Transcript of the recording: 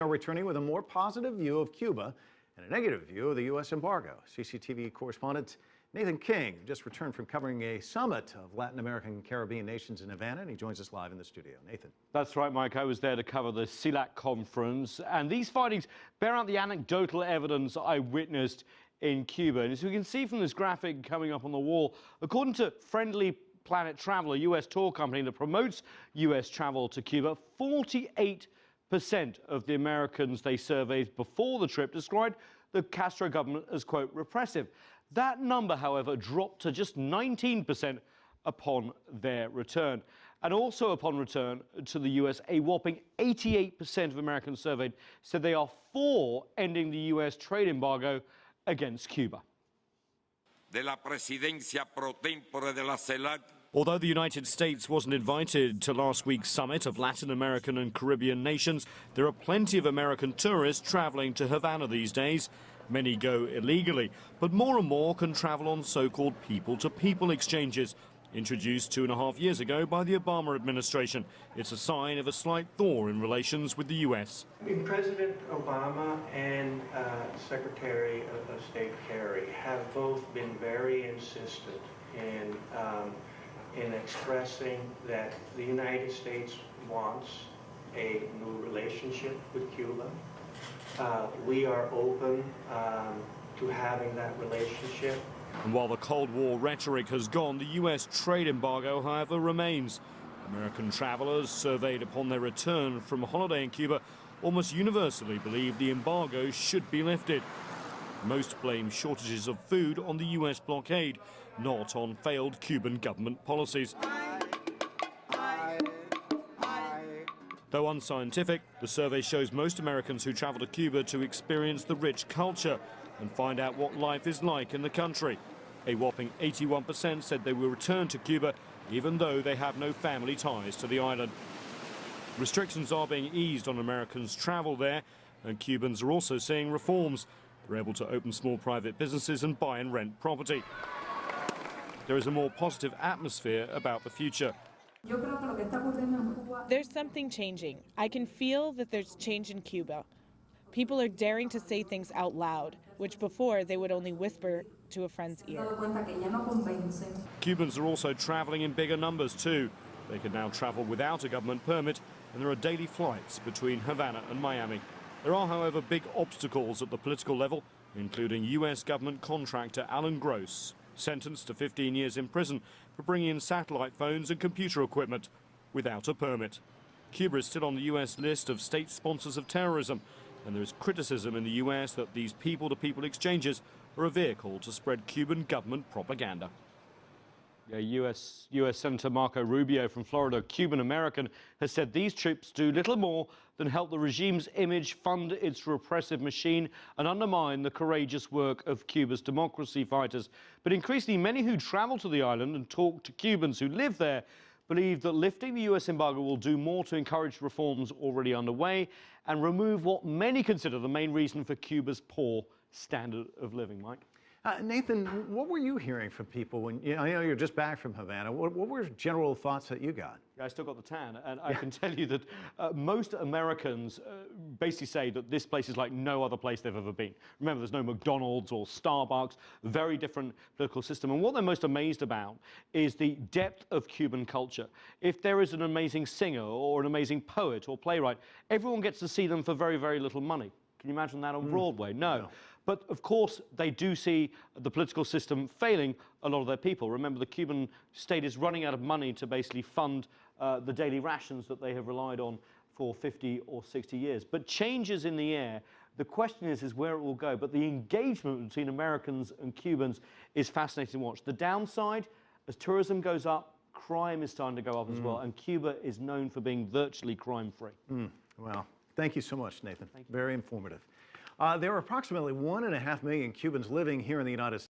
Are returning with a more positive view of Cuba and a negative view of the U.S. embargo. CCTV Correspondent Nathan King just returned from covering a summit of Latin American and Caribbean nations in Havana, and he joins us live in the studio. Nathan. That's right, Mike. I was there to cover the CELAC conference, and these findings bear out the anecdotal evidence I witnessed in Cuba. And as we can see from this graphic coming up on the wall, according to Friendly Planet Travel, a U.S. tour company that promotes U.S. travel to Cuba, 48% of the Americans they surveyed before the trip described the Castro government as, quote, repressive. That number, however, dropped to just 19% upon their return. And also upon return to the U.S., a whopping 88% of Americans surveyed said they are for ending the U.S. trade embargo against Cuba. De la presidencia pro tempore de la CELAC. Although the United States wasn't invited to last week's summit of Latin American and Caribbean nations, there are plenty of American tourists traveling to Havana these days. Many go illegally, but more and more can travel on so-called people-to-people exchanges, introduced 2.5 years ago by the Obama administration. It's a sign of a slight thaw in relations with the U.S. President Obama and Secretary of State Kerry have both been very insistent in expressing that the United States wants a new relationship with Cuba. We are open to having that relationship. And while the Cold War rhetoric has gone, the U.S. trade embargo, however, remains. American travelers surveyed upon their return from a holiday in Cuba almost universally believe the embargo should be lifted. Most blame shortages of food on the U.S. blockade, not on failed Cuban government policies. Though unscientific, the survey shows most Americans who travel to Cuba to experience the rich culture and find out what life is like in the country. A whopping 81% said they will return to Cuba even though they have no family ties to the island. Restrictions are being eased on Americans' travel there, and Cubans are also seeing reforms. They're able to open small private businesses and buy and rent property. There is a more positive atmosphere about the future. There's something changing. I can feel that there's change in Cuba. People are daring to say things out loud, which before they would only whisper to a friend's ear. Cubans are also traveling in bigger numbers too. They can now travel without a government permit, and there are daily flights between Havana and Miami. There are, however, big obstacles at the political level, including U.S. government contractor Alan Gross, sentenced to 15 years in prison for bringing in satellite phones and computer equipment without a permit. Cuba is still on the U.S. list of state sponsors of terrorism, and there is criticism in the U.S. that these people-to-people exchanges are a vehicle to spread Cuban government propaganda. Yeah, U.S. Senator Marco Rubio from Florida, Cuban-American, has said these troops do little more than help the regime's image, fund its repressive machine, and undermine the courageous work of Cuba's democracy fighters. But increasingly, many who travel to the island and talk to Cubans who live there believe that lifting the U.S. embargo will do more to encourage reforms already underway and remove what many consider the main reason for Cuba's poor standard of living. Mike? Nathan, what were you hearing from people when, I know you're just back from Havana. What were general thoughts that you got? I still got the tan, and I can tell you that most Americans basically say that this place is like no other place they've ever been. Remember, there's no McDonald's or Starbucks, very different political system. And what they're most amazed about is the depth of Cuban culture. If there is an amazing singer or an amazing poet or playwright, everyone gets to see them for very, very little money. Can you imagine that on Broadway? No. But, of course, they do see the political system failing a lot of their people. Remember, the Cuban state is running out of money to basically fund the daily rations that they have relied on for 50 or 60 years. But change is in the air. The question is where it will go. But the engagement between Americans and Cubans is fascinating to watch. The downside, as tourism goes up, crime is starting to go up as well. And Cuba is known for being virtually crime-free. Well, thank you so much, Nathan. Very informative. There are approximately 1.5 million Cubans living here in the United States.